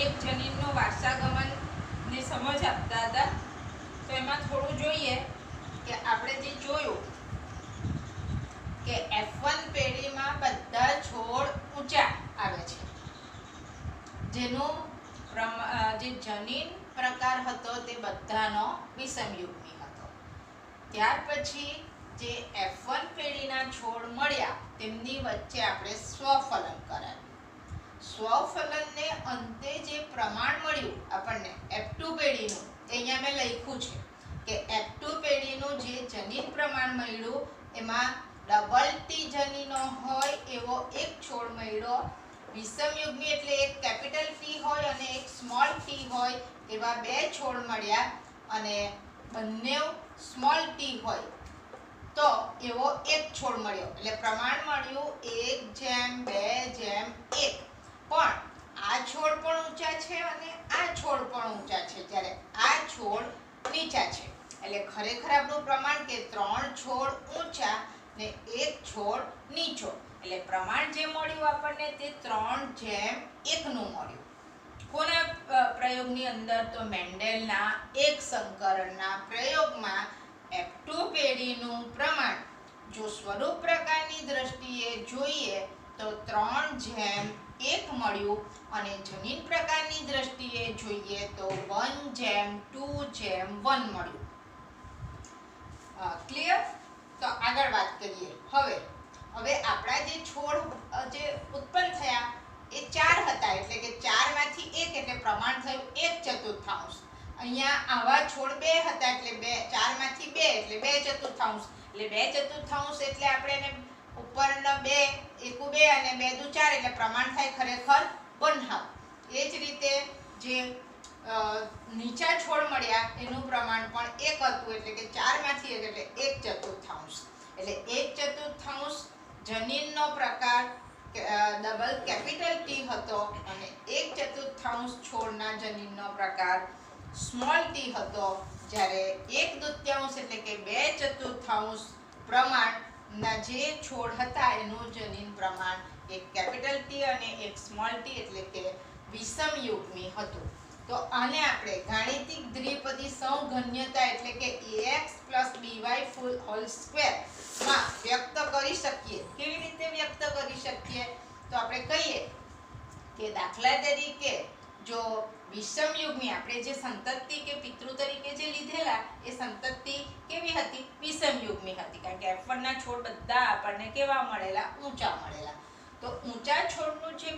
એક જનીનનું વારસાગમન ની સમજ આપતા હતા. તો એમાં થોડું જોઈએ કે આપણે જે જોયું કે F1 પેઢીમાં બધા છોડ ઊંચા આવે છે, જેનું જે જનીન પ્રકાર હતો તે બધાનો વિષમયુગ્મી હતો. ત્યાર પછી જે F1 પેઢીના છોડ મળ્યા તેમની વચ્ચે આપણે સ્વફલન કરાવ્યું. સ્વફલનને અંતે જે પ્રમાણ મળ્યું આપણને F2 પેઢીનું, અહીંયા મેં લખ્યું છે કે F2 પેઢીનું જે જનીન પ્રમાણ મળ્યું એમાં ડબલ ટી જનીનો હોય એવો એક છોડ મળ્યો. વિષમયુગ્મી એટલે એક કેપિટલ ટી હોય અને એક સ્મોલ ટી હોય એવા બે છોડ મળ્યા, અને બંને સ્મોલ ટી હોય તો એવો એક છોડ મળ્યો. એટલે પ્રમાણ મળ્યું 1:2:1. પણ આ છોડ પણ ઊંચા છે અને આ છોડ પણ ઊંચા છે, જ્યારે આ છોડ નીચા છે. એટલે ખરેખર આપણું પ્રમાણ કે 3 છોડ ઊંચા ને 1 છોડ નીચો. એટલે પ્રમાણ જે મળ્યું આપણને તે 3:1 નું મળ્યું. કોના પ્રયોગની અંદર? તો મેન્ડેલના એક સંકરણના પ્રયોગમાં F2 પેઢીનું પ્રમાણ જો સ્વરૂપ પ્રકારની દ્રષ્ટિએ જોઈએ તો 3:1 મળ્યું, અને જનીન પ્રકારની દ્રષ્ટિએ જોઈએ તો 1:2:1 મળ્યું. ક્લિયર? તો આગળ વાત કરીએ. હવે આપણા જે છોડ જે ઉત્પન્ન થયા એ 4 હતા, એટલે કે 4 માંથી 1 એટલે પ્રમાણ થયું 1/4. અહીંયા આવા છોડ 2 હતા એટલે 4 માંથી 2 એટલે 2/4. એટલે 2/4 એટલે આપણે એને ઉપરના 2 એકુ 2 અને 2 દુ 4 એટલે પ્રમાણ થાય ખરેખર 1/2. એ જ રીતે જે નીચા છોડ મળ્યા એનું પ્રમાણ પણ 1 હતું, એટલે કે 4 માંથી 1 એટલે 1/4. એટલે 1/4 જનીનનો પ્રકાર ડબલ કેપિટલ ટી હતો અને 1/4 છોડના જનીનનો પ્રકાર સ્મોલ ટી હતો, જ્યારે 1/2 એટલે કે 2/4 પ્રમાણના જે છોડ હતા એનું જનીન પ્રમાણ એક કેપિટલ ટી અને એક સ્મોલ ટી એટલે કે વિષમયુગ્મી હતું. તો આને આપણે ગાણિતિક દ્વિપદી સંઘન્યતા એટલે કે ax + by હોલ સ્ક્વેર માં વ્યક્ત કરી શકીએ. કેવી રીતે વ્યક્ત કરી શકીએ? તો આપણે કહીએ કે દાખલા તરીકે જો વિષમયુગ્મી આપણે જે સંતતિ કે પિતૃ તરીકે જે લીધેલા એ સંતતિ કેવી હતી? વિષમયુગ્મી હતી, કારણ કે F1 ના છોડ બધા આપણને કેવા મળેલા? ઊંચા મળેલા. તો ઊંચા છોડનું જે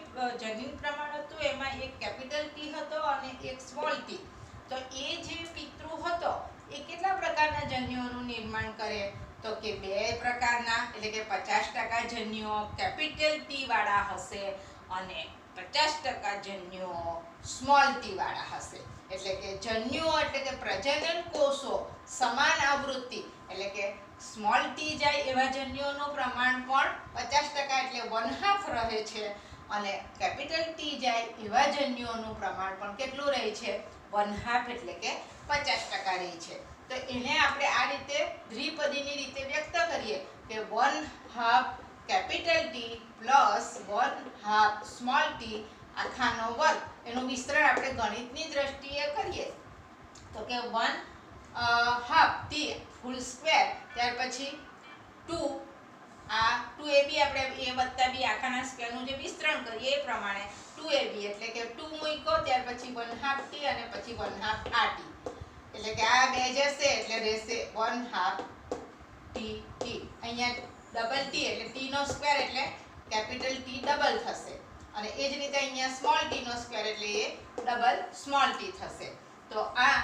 જનીન પ્રમાણ હતું એમાં એક કેપિટલ ટી હતો અને એક સ્મોલ ટી. તો એ જે પિતૃ હતો એ કેટલા પ્રકારના જન્યુઓનું નિર્માણ કરે? તો કે 2 પ્રકારના, એટલે કે 50% જન્યુઓ કેપિટલ ટી વાળા હશે અને 50% જન્યુઓ સ્મોલ ટી વાળા હશે. એટલે કે જન્યુઓ એટલે કે પ્રજનન કોષો સમાન આવૃત્તિ, એટલે કે સ્મોલ ટી જાય એવા જન્યુઓનું પ્રમાણ પણ 50% એટલે 1/2 રહે છે, અને કેપિટલ ટી જાય એવા જન્યુઓનું પ્રમાણ પણ કેટલું રહે છે? 1/2 એટલે કે 50% રહે છે. તો એને આપણે આ રીતે દ્વિપદીની રીતે વ્યક્ત કરીએ કે 1/2 capital T plus 1/2 small T આખાનો વર્ગ. એનું વિસ્તરણ આપણે ગણિતની દ્રષ્ટિએ કરીએ તો કે 1/2 ટી ફૂલ સ્ક્વેર, ત્યાર પછી 2 આ 2ab આપણે a + b આખાના સ્ક્વેરનું જે વિસ્તરણ કરીએ એ પ્રમાણે 2ab એટલે કે 2 મૂક્યો, ત્યાર પછી 1/2 ટી અને પછી 1/2 આ ટી, એટલે કે આ બે જશે એટલે રહેશે 1/2 ટી ટી. અહીંયા ડબલ ટી એટલે ટી નો સ્ક્વેર એટલે કેપિટલ ટી ડબલ થશે, અને એ જ રીતે અહીંયા સ્મોલ ટી નો સ્ક્વેર એટલે એ ડબલ સ્મોલ ટી થશે. તો આ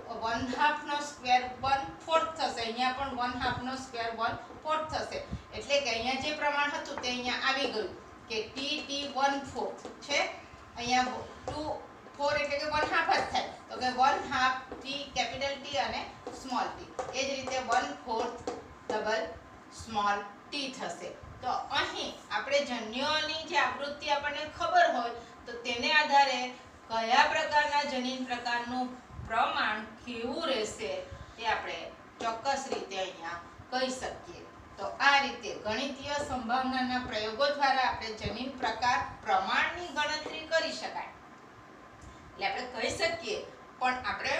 1/2 નો સ્ક્વેર 1/4 થશે, અહીંયા પણ 1/2 નો સ્ક્વેર 1/4 થશે. એટલે કે અહીંયા જે પ્રમાણ હતું તે અહીંયા આવી ગયું કે ટી ટી 1/4 છે. અહીંયા 2/4 એટલે કે 1/2 જ થાય, તો કે 1/2 ટી કેપિટલ ટી અને સ્મોલ ટી. એ જ રીતે 1/4 ડબલ સ્મોલ ટી થશે. તો અહીં આપણે જન્યુઓની જે આવૃત્તિ આપણને ખબર હોય તો તેને આધારે કયા પ્રકારના જનીન પ્રકારનું પ્રમાણ કેવું રહેશે તે આપણે ચોક્કસ રીતે અહીંયા કહી શકીએ. તો આ રીતે ગણિતીય સંભાવનાના પ્રયોગો દ્વારા આપણે જનીન પ્રકાર પ્રમાણની ગણતરી કરી શકાય. એટલે આપણે કહી શકીએ, પણ આપણે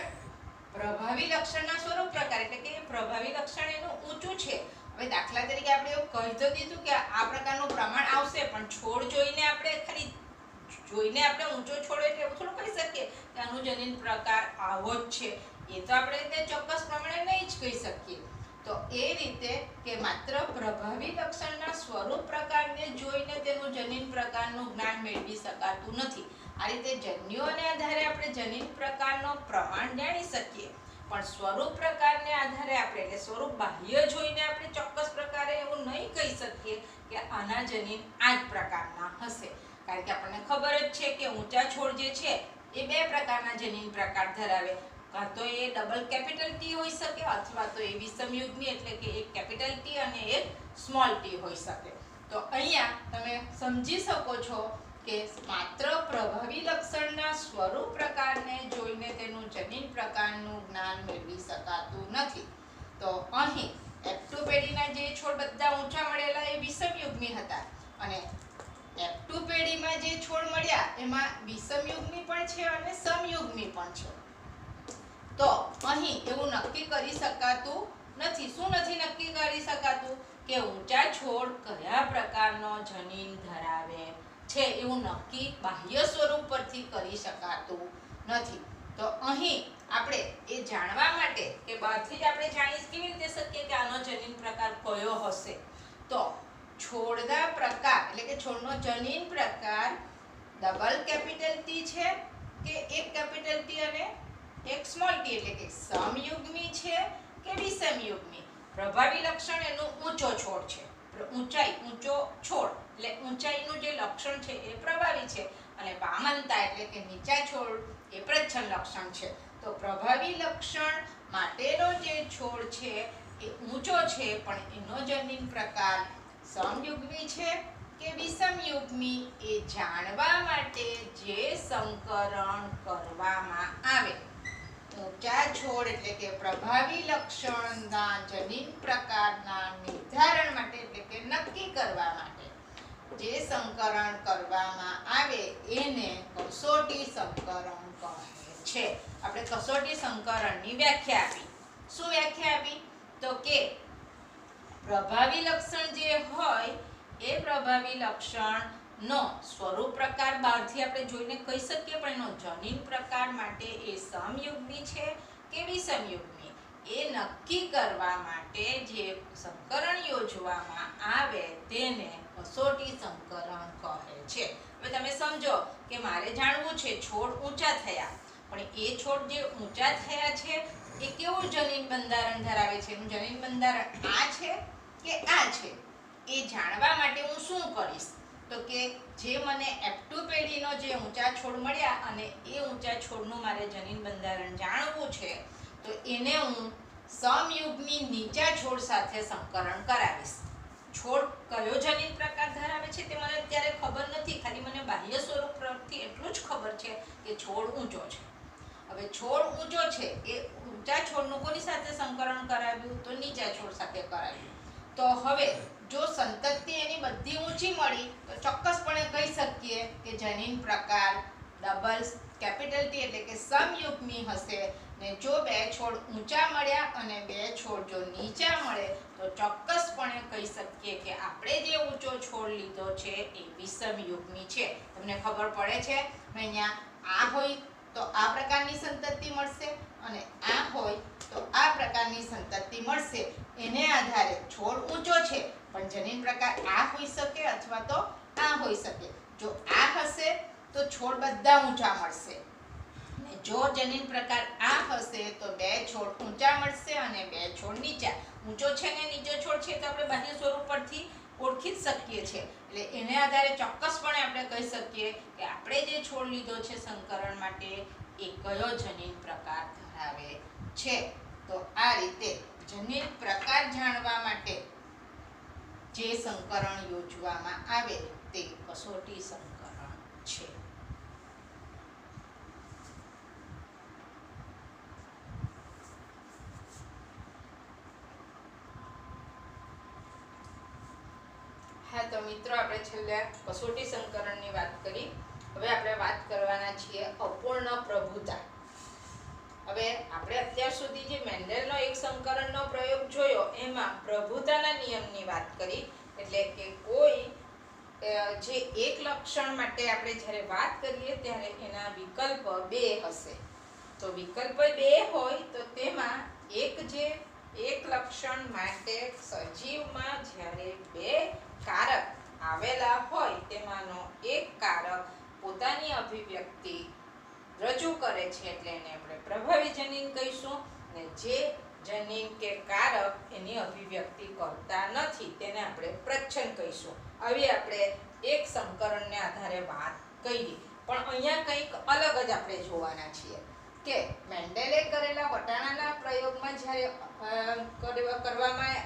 પ્રભાવી લક્ષણના સ્વરૂપ પ્રકાર એટલે કે પ્રભાવી લક્ષણ એનું ઊંચું છે. હવે દાખલા તરીકે આપણે એવું કહી તો દીધું કે આ પ્રકારનું પ્રમાણ આવશે, પણ છોડ જોઈને આપણે ખાલી ઊંચો છોડ એટલે એવું થોડું કહી શકીએ કે આનું જનીન પ્રકાર આવો જ છે. એ તો આપણે તે ચોક્કસ પ્રમાણે નહીં જ કહી શકીએ. તો એ રીતે કે માત્ર પ્રભાવી લક્ષણના સ્વરૂપ પ્રકારને જોઈને તેનું જનીન પ્રકારનું જ્ઞાન મેળવી શકાતું નથી. આ રીતે જન્યુઓને આધારે આપણે જનીન પ્રકારનો પ્રમાણ જાણી શકીએ, પણ સ્વરૂપ પ્રકારને આધારે આપણે એટલે સ્વરૂપ બાહ્ય જોઈને આપણે ચોક્કસ પ્રકારે એવું નહીં કહી શકીએ કે આના જનીન આ જ પ્રકારના હશે. કારણ કે આપણને ખબર જ છે કે ઊંચા છોડ જે છે એ બે પ્રકારના જનીન પ્રકાર ધરાવે. કાં તો એ ડબલ કેપિટલ ટી હોઈ શકે અથવા તો એ વિષમયુગ્મી એટલે કે એક કેપિટલ ટી અને એક સ્મોલ ટી હોઈ શકે. તો અહીંયા તમે સમજી શકો છો કે માત્ર પ્રભાવી લક્ષણના સ્વરૂપ પ્રકારને જોઈને તેનું જનીન પ્રકારનું જ્ઞાન મેળવી શકાતું નથી. તો અહીં F2 પેઢીના જે છોડ બધા ઊંચા મળેલા એ વિષમયુગ્મી હતા, અને F2 પેઢીમાં જે છોડ મળ્યા એમાં વિષમયુગ્મી પણ છે અને સમયુગ્મી પણ છે. તો અહીં એવું નક્કી કરી શકાતું નથી. શું નથી નક્કી કરી શકાતું? કે ઊંચા છોડ કયા પ્રકારનો જનીન ધરાવે છે એવું નક્કી બાહ્ય સ્વરૂપ પરથી કરી શકાતું નથી. તો અહીં આપણે એ જાણવા માટે કે બહારથી જ આપણે જાણી કેવી રીતે શકીએ કે આનો જનીન પ્રકાર કયો હશે? તો છોડના પ્રકાર એટલે કે છોડનો જનીન પ્રકાર ડબલ કેપિટલ ટી છે કે એક કેપિટલ ટી અને એક સ્મોલ ટી એટલે કે સમયુગ્મી છે કે વિષમયુગ્મી? પ્રભાવી લક્ષણ એનું ઊંચો છોડ છે. ઊંચો છોડ એટલે ઊંચાઈનું જે લક્ષણ છે એ પ્રભાવી છે, અને વામનતા એટલે કે નીચા છોડ એ પ્રચ્છન્ન લક્ષણ છે. તો પ્રભાવી લક્ષણ માટેનો જે છોડ છે એ ઊંચો છે, પણ એનો જનીન પ્રકાર સમયુગ્મી છે કે વિષમયુગ્મી એ જાણવા માટે જે સંકરણ કરવામાં આવે, ઊંચા છોડ એટલે કે પ્રભાવી લક્ષણના જનીન પ્રકારના નિર્ધારણ માટે એટલે કે નક્કી કરવા માટે જે સંકરણ કરવામાં આવે એને કસોટી સંકરણ કહે છે. આપણે કસોટી સંકરણની વ્યાખ્યા આપી. શું વ્યાખ્યા આપી? તો કે પ્રભાવી લક્ષણ જે હોય એ પ્રભાવી લક્ષણનો સ્વરૂપ પ્રકાર બહારથી આપણે જોઈને કહી શકીએ, પણ એનો જનીન પ્રકાર માટે એ સમયુગ્મી છે કે વિષમયુગ્મી એ નક્કી કરવા માટે જે સંકરણ યોજવામાં આવે તેને કસોટી સંકરણ કહે છે. હવે તમે સમજો કે મારે જાણવું છે છોડ ઊંચા થયા, પણ એ છોડ જે ઊંચા થયા છે એ કેવું જનીન બંધારણ ધરાવે છે, એનું જનીન બંધારણ આ છે કે આ છે, એ જાણવા માટે હું શું કરીશ? તો કે જે મને F2 પેઢીનો જે ઊંચા છોડ મળ્યા અને એ ઊંચા છોડનું મારે જનીન બંધારણ જાણવું છે, તો એને હું સમયુગ્મી નીચા છોડ સાથે સંકરણ કરાવીશ. છોડ કયો જનીન પ્રકાર ધરાવે છે તે મને અત્યારે ખબર નથી, ખાલી મને બાહ્ય સ્વરૂપ પરથી એટલું જ ખબર છે કે છોડ ઊંચો છે. હવે છોડ ઊંચો છે એ ઊંચા છોડનું કોની સાથે સંકરણ કરાવ્યું? તો નીચા છોડ સાથે કરાવ્યું. તો હવે જો સંતતિ એની બધી ઊંચી મળી તો ચોક્કસપણે કહી શકીએ કે જનીન પ્રકાર ડબલ કેપિટલ ટી એટલે કે સમયુગ્મી હશે. ને જો બે છોડ ઊંચા મળ્યા અને બે છોડ જો નીચા મળે તો ચોક્કસપણે કહી શકીએ કે આપણે જે ઊંચો છોડ લીધો છે એ વિષમયુગ્મી છે. તમને ખબર પડે છે? અહીંયા આ હોય તો આ પ્રકારની સંતતિ મળશે અને આ હોય તો આ પ્રકારની સંતતિ મળશે. એને આધારે છોડ ઊંચો છે પણ જનીન પ્રકાર આ હોઈ શકે અથવા તો આ હોઈ શકે. જો આ હશે તો છોડ બધા ઊંચા મળશે, અને જો જનીન પ્રકાર આ હશે તો બે છોડ ઊંચા મળશે અને બે છોડ નીચા. ઊંચો છે ને નીચો છોડ છે તો આપણે બાહ્ય સ્વરૂપ પરથી ઓળખી જ શકીએ છીએ. એટલે એને આધારે ચોક્કસપણે આપણે કહી શકીએ કે આપણે જે છોડ લીધો છે સંકરણ માટે એ કયો જનીન પ્રકાર ધરાવે છે. તો આ રીતે જનીન પ્રકાર જાણવા માટે જે સંકરણ યોજવામાં આવે તે કસોટી સંકરણ છે. હા, તો મિત્રો આપણે છેલ્લે કસોટી સંકરણની વાત કરી. હવે હવે આપણે વાત કરવાના છીએ અપૂર્ણ પ્રભુતા. હવે આપણે અત્યાર સુધી જે મેન્ડેલનો એક સંકરણનો પ્રયોગ જોયો એમાં પ્રભુતાના નિયમની વાત કરી, એટલે કે કોઈ જે એક લક્ષણ માટે આપણે જ્યારે વાત કરીએ ત્યારે એના વિકલ્પ બે હશે. તો વિકલ્પ બે હોય તો તેમાં એક લક્ષણ માટે સજીવમાં જ્યારે બે કારક આવેલા હોય તેમાંનો એક કારક પોતાની અભિવ્યક્તિ રજૂ કરે છે એટલે એને આપણે પ્રભાવી જનીન કહીશું, અને જે જનીન કે કારક એની અભિવ્યક્તિ કરતા નથી તેને આપણે પ્રચ્છન્ન કહીશું. આવી આપણે એક સંકરણને આધારે વાત કરી, પણ અહીંયા કંઈક અલગ જ આપણે જોવાના છીએ કે મેન્ડેલે કરેલા વટાણાના પ્રયોગમાં જ્યારે કરવામાં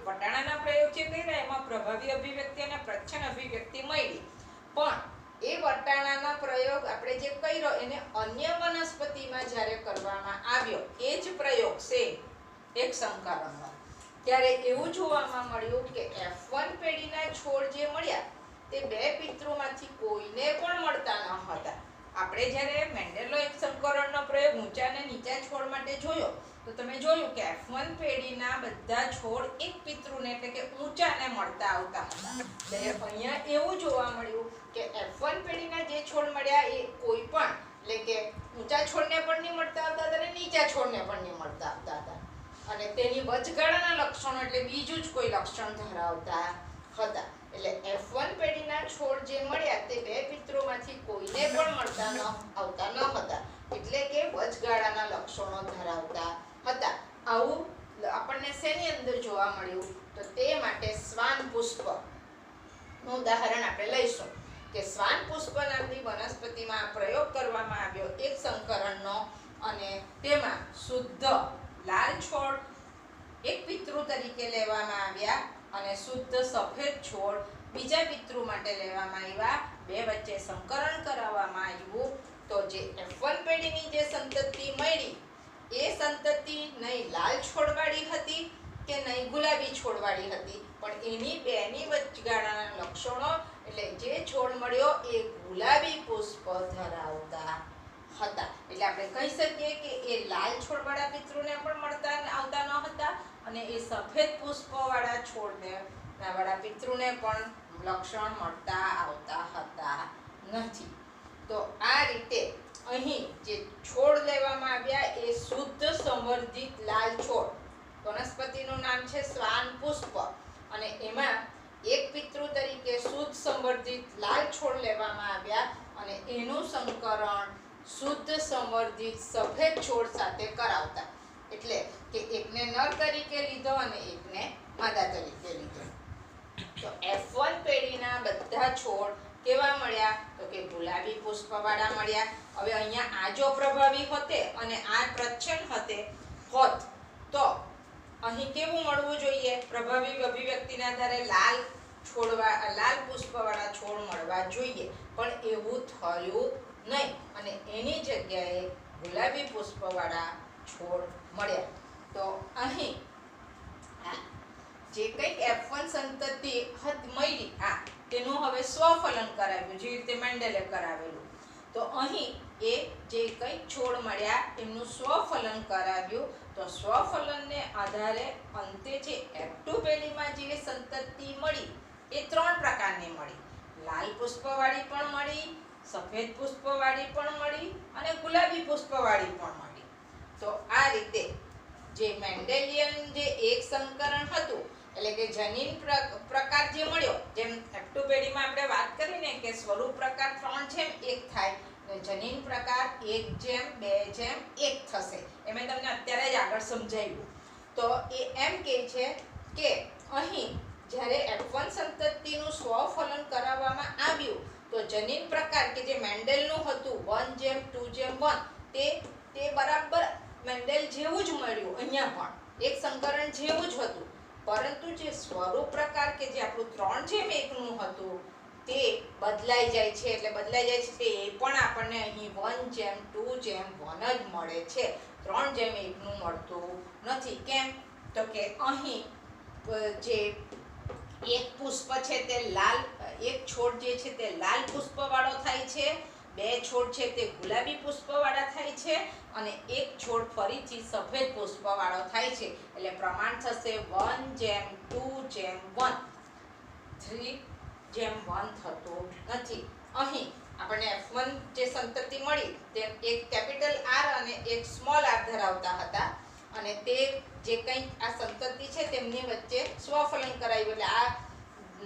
વટાણાના પ્રયોગ જે કર્યા એમાં પ્રભાવી અભિવ્યક્તિ અને પ્રચ્છન્ન અભિવ્યક્તિ મળી, પણ એ વટાણાના પ્રયોગ આપણે જે કર્યો એને અન્ય વનસ્પતિમાં જ્યારે કરવામાં આવ્યો એ જ પ્રયોગ સેમ એક સંકરણમાં, ત્યારે એવું જોવામાં મળ્યું કે F1 પેઢીના છોડ જે મળ્યા તે બે પિતૃમાંથી કોઈને પણ મળતા ન હતા. આપણે જ્યારે મેન્ડેલનો એક સંકરણનો પ્રયોગ ઊંચા અને નીચા છોડ માટે જોયો તો તમે જોયું કે F1 પેઢીના બધા છોડ એક પિતૃને એટલે કે ઊંચાને મળતા આવતા હતા. એટલે અહીંયા એવું જોવા મળ્યું કે F1 પેઢીના જે છોડ મળ્યા એ કોઈ પણ એટલે કે ઊંચા છોડને પણ નહીં મળતા આવતા હતા અને નીચા છોડને પણ નહીં મળતા આવતા હતા, અને તેની વચગાળાના લક્ષણો એટલે બીજું જ કોઈ લક્ષણ ધરાવતા હતા. એટલે F1 પેઢીના છોડ જે મળ્યા તે બે પિતૃમાંથી કોઈને પણ મળતા આવતા ન હતા, એટલે કે વચગાળાના લક્ષણો ધરાવતા હતા. આવું આપણને શેની અંદર જોવા મળ્યું તો તે માટે શ્વાન પુષ્પનું ઉદાહરણ આપણે લઈશું કે શ્વાન પુષ્પ નામની વનસ્પતિમાં પ્રયોગ કરવામાં આવ્યો એક સંકરણનો, અને તેમાં શુદ્ધ લાલ છોડ એક પિતૃ તરીકે લેવામાં આવ્યા અને શુદ્ધ સફેદ છોડ બીજા પિતૃ માટે લેવામાં આવ્યા. બે વચ્ચે સંકરણ કરાવવામાં આવ્યું તો જે F1 પેઢીની જે સંતતિ મળી એ સંતતિ નહીં લાલ છોડવાળી હતી કે નહીં ગુલાબી છોડવાળી હતી, પણ એની બેની વચગાળાના લક્ષણો એટલે જે છોડ મળ્યો એ ગુલાબી પુષ્પ ધરાવતા હતા. એટલે આપણે કહી શકીએ કે એ લાલ છોડવાળા પિતૃને પણ મળતા આવતા ન હતા અને એ સફેદ પુષ્પવાળા છોડને વાળા પિતૃને પણ લક્ષણ મળતા આવતા હતા નથી. તો આ રીતે અહીં જે છોડ લેવામાં આવ્યા એ શુદ્ધ સંવર્ધિત લાલ છોડ, વનસ્પતિનું નામ છે શ્વાન પુષ્પ, અને એમાં એક પિતૃ તરીકે શુદ્ધ સંવર્ધિત લાલ છોડ લેવામાં આવ્યા અને એનું સંકરણ શુદ્ધ સંવર્ધિત સફેદ છોડ સાથે કરાવતા, એટલે કે એકને નર તરીકે લીધો અને એકને માદા તરીકે લીધો. તો F1 પેઢીના બધા છોડ કેવા મળ્યા તો કે ગુલાબી પુષ્પવાળા મળ્યા. હવે અહીંયા આ જો પ્રભાવી હોતે અને આ પ્રચ્છન્ન હોત તો અહીં કેવું મળવું જોઈએ? પ્રભાવી અભિવ્યક્તિના આધારે લાલ પુષ્પવાળા છોડ મળવા જોઈએ, પણ એવું થયું નહીં અને એની જગ્યાએ ગુલાબી પુષ્પવાળા છોડ મળ્યા. તો અહીં જે કંઈક F1 સંતતિ મળી તેનું હવે સ્વફલન કરાવ્યું જે રીતે મેન્ડેલે કરાવેલું. તો અહીં એ જે કંઈક છોડ મળ્યા એમનું સ્વફલન કરાવ્યું. તો સ્વફલનને આધારે અંતે જે F2 પેઢીમાં જે સંતતિ મળી એ ત્રણ પ્રકારની મળી. લાલ પુષ્પવાળી પણ મળી, સફેદ પુષ્પવાળી પણ મળી અને ગુલાબી પુષ્પવાળી પણ મળી. તો આ રીતે જે મેન્ડેલિયન જે એક સંકરણ હતું એટલે કે જનીન પ્રકાર જે મળ્યો, જેમ F2 પેઢીમાં આપણે વાત કરીને કે સ્વરૂપ પ્રકાર 3:1 થાય, જનીન પ્રકાર 1:2:1 થશે. એ મેં તમને અત્યારે જ આગળ સમજાવ્યું. તો એ એમ કહે છે કે અહીં જ્યારે F1 સંતતિનું સ્વફલન કરાવવામાં આવ્યું તો જનીન પ્રકાર કે જે મેન્ડેલનું હતું 1:2:1 તે બરાબર મેન્ડેલ જેવું જ મળ્યું. અહીંયા પણ એક સંકરણ જેવું જ હતું, પરંતુ જે સ્વરૂપ પ્રકાર કે જે આપણું 3:1 હતું તે બદલાઈ જાય છે. એટલે બદલાઈ જાય છે એ પણ આપણને અહીં 1:2:1 જ મળે છે, 3:1 મળતું નથી. કેમ તો કે અહીં જે એક પુષ્પ છે તે લાલ, એક છોડ જે છે તે લાલ પુષ્પવાળો થાય છે 2 છોડ છે તે ગુલાબી પુષ્પવાળા થાય છે અને એક છોડ ફરીથી સફેદ પુષ્પવાળો થાય છે. એટલે પ્રમાણ થશે 1:2:1. 3:1 થતો નથી. અહીં આપણને F1 જે સંતતિ મળી તે એક કેપિટલ R અને એક સ્મોલ r ધરાવતા હતા અને તે જે કંઈ આ સંતતિ છે તેમની વચ્ચે સ્વફલન કરાયું. એટલે આ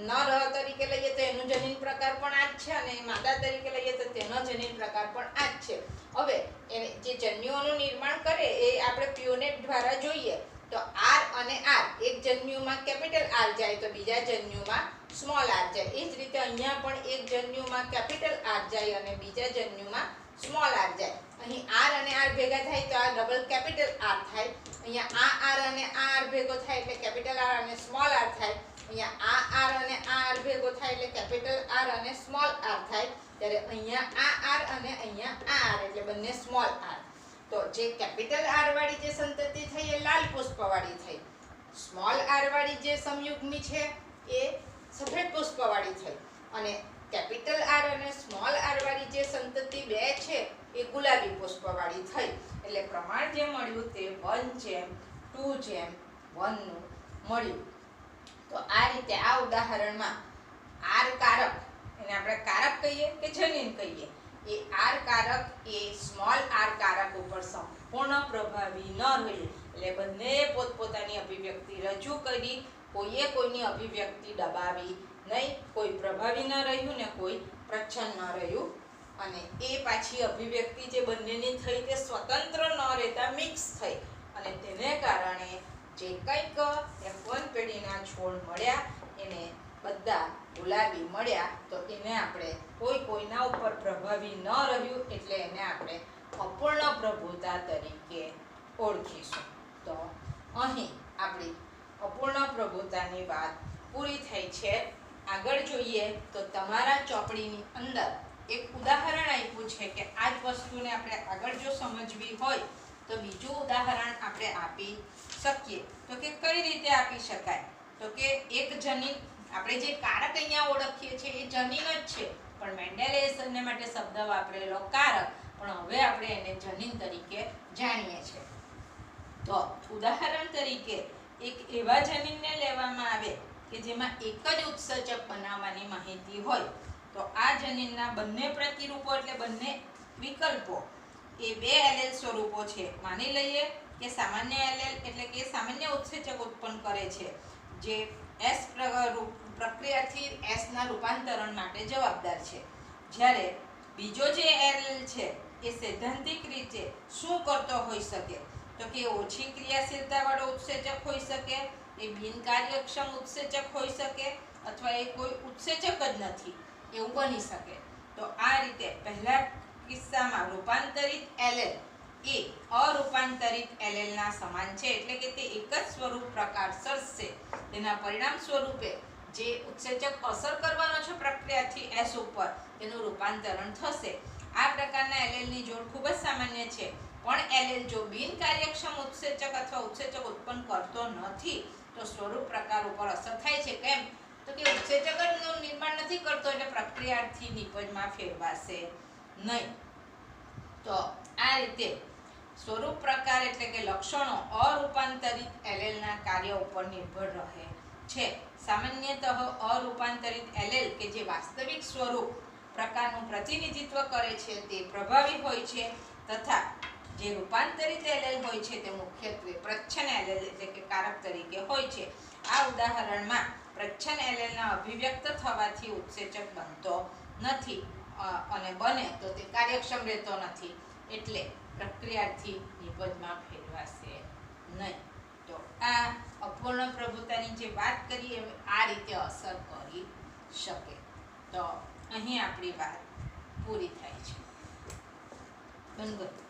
નર તરીકે લઈએ તો એનું જનીન પ્રકાર પણ આ જ છે અને માદા તરીકે લઈએ તો તેનો જનીન પ્રકાર પણ આ જ છે. હવે એને જે જન્યુઓનું નિર્માણ કરે એ આપણે પ્યુનેટ દ્વારા જોઈએ તો R અને R એક જન્યુમાં કેપિટલ R જાય તો બીજા જન્યુમાં સ્મોલ r જાય. એ જ રીતે અહીંયા પણ એક જન્યુમાં કેપિટલ R જાય અને બીજા જન્યુમાં સ્મોલ r જાય. અહીં R અને R ભેગા થાય તો આ ડબલ કેપિટલ R થાય. અહીંયા આ R અને આ R ભેગો થાય એટલે કેપિટલ R અને સ્મોલ r થાય. અહીંયા આ R અને આ R ભેગો થાય એટલે કેપિટલ R અને સ્મોલ r થાય. ત્યારે અહીંયા આ R અને અહીંયા આ R એટલે બંને સ્મોલ r. તો જે કેપિટલ R વાળી જે સંતતિ થઈ એ લાલ પુષ્પવાળી થઈ. સ્મોલ r વાળી જે સંયુગ્મી છે એ સફેદ પુષ્પવાળી થઈ અને કેપિટલ R અને સ્મોલ r વાળી જે સંતતિ 2 છે એ ગુલાબી પુષ્પવાળી થઈ. એટલે પ્રમાણ જે મળ્યું તે 1:2:1 નું મળ્યું. તો આ રીતે આ ઉદાહરણમાં R કારક, એને આપણે કારક કહીએ કે જનીન કહીએ, એ R કારક એ સ્મોલ r કારક ઉપર સંપૂર્ણ પ્રભાવી ન રહ્યું. એટલે બંને પોતપોતાની અભિવ્યક્તિ રજૂ કરી, કોઈએ કોઈની અભિવ્યક્તિ દબાવી નહીં, કોઈ પ્રભાવી ન રહ્યું ને કોઈ પ્રચ્છન્ન ન રહ્યું. અને એ પાછી અભિવ્યક્તિ જે બંનેની થઈ તે સ્વતંત્ર ન રહેતા મિક્સ થઈ અને તેને કારણે જે કંઈક F1 પેઢીના છોડ મળ્યા એને બધા ગુલાબી મળ્યા. તો એને આપણે કોઈના ઉપર પ્રભાવી ન રહ્યું એટલે એને આપણે અપૂર્ણ પ્રભુતા તરીકે ઓળખીશું. તો અહીં આપણી અપૂર્ણ પ્રભુતાની વાત પૂરી થઈ છે. આગળ જોઈએ તો તમારા ચોપડીની અંદર એક ઉદાહરણ આપ્યું છે કે આ જ વસ્તુને આપણે આગળ જો સમજવી હોય તો બીજું ઉદાહરણ આપણે આપી શકીએ. તો કે કઈ રીતે આપી શકાય? તો કે એક જનીન, આપણે જે કારક અહીંયા ઓળખીએ છીએ એ જનીન જ છે પણ મેન્ડેલે એને માટે શબ્દ વાપરેલો કારક, પણ હવે આપણે એને જનીન તરીકે જાણીએ છીએ. તો ઉદાહરણ તરીકે એક એવા જનીનને લેવામાં આવે કે જેમાં એક જ ઉત્સેચક બનાવવાની માહિતી હોય. તો આ જનીનના બંને પ્રતિરૂપો એટલે બંને વિકલ્પો એ 2 એલેલ સ્વરૂપો છે. માની લઈએ કે સામાન્ય એલેલ એટલે કે સામાન્ય ઉત્સેચક ઉત્પન્ન કરે છે જે S પ્રક્રિયાથી S ના રૂપાંતરણ માટે જવાબદાર છે. જ્યારે બીજો જે એલેલ છે એ સૈદ્ધાંતિક રીતે શું કરતો હોઈ શકે? તો કે ઓછી ક્રિયાશીલતાવાળો ઉત્સેચક હોઈ શકે, એ બિનકાર્યક્ષમ ઉત્સેચક હોઈ શકે અથવા એ કોઈ ઉત્સેચક જ નથી એવું બની શકે. તો આ રીતે પહેલા કિસ્સામાં રૂપાંતરિત એલેલ એ અરૂપાંતરિત એલેલના સમાન છે એટલે કે તે એક જ સ્વરૂપ પ્રકાર સર્જશે. તેના પરિણામ સ્વરૂપે જે ઉત્સેચક અસર કરવાનો છે પ્રક્રિયાથી S ઉપર તેનું રૂપાંતરણ થશે. આ પ્રકારના એલેલની જોડ ખૂબ જ સામાન્ય છે. પણ એલેલ જો બિનકાર્યક્ષમ ઉત્સેચક અથવા ઉત્સેચક ઉત્પન્ન કરતો નથી તો સ્વરૂપ પ્રકાર ઉપર અસર થાય છે. કેમ? તો કે ઉત્સેચકનું નિર્માણ નથી કરતો એટલે પ્રક્રિયાથી નિપજમાં ફેરવાશે નહીં. તો આ રીતે સ્વરૂપ પ્રકાર એટલે કે લક્ષણો અરૂપાંતરિત એલેલના કાર્ય ઉપર નિર્ભર રહે છે. સામાન્યતઃ અરૂપાંતરિત એલેલ કે જે વાસ્તવિક સ્વરૂપ પ્રકારનું પ્રતિનિધિત્વ કરે છે તે પ્રભાવી હોય છે તથા જે રૂપાંતરિત એલેલ હોય છે તે મુખ્યત્વે પ્રચ્છન્ન એલેલ એટલે કે કારક તરીકે હોય છે. આ ઉદાહરણમાં પ્રચ્છન્ન એલેલના અભિવ્યક્ત થવાથી ઉત્સેચક બનતો નથી અને બને તો તે કાર્યક્ષમ રહેતો નથી એટલે પ્રક્રિયાથી નિપજમાં ફેરવાશે નહીં. તો આ અપૂર્ણ પ્રભુતાની જે વાત કરી એ આ રીતે અસર કરી શકે. તો અહીં આપણી વાત પૂરી થાય છે. બંધ.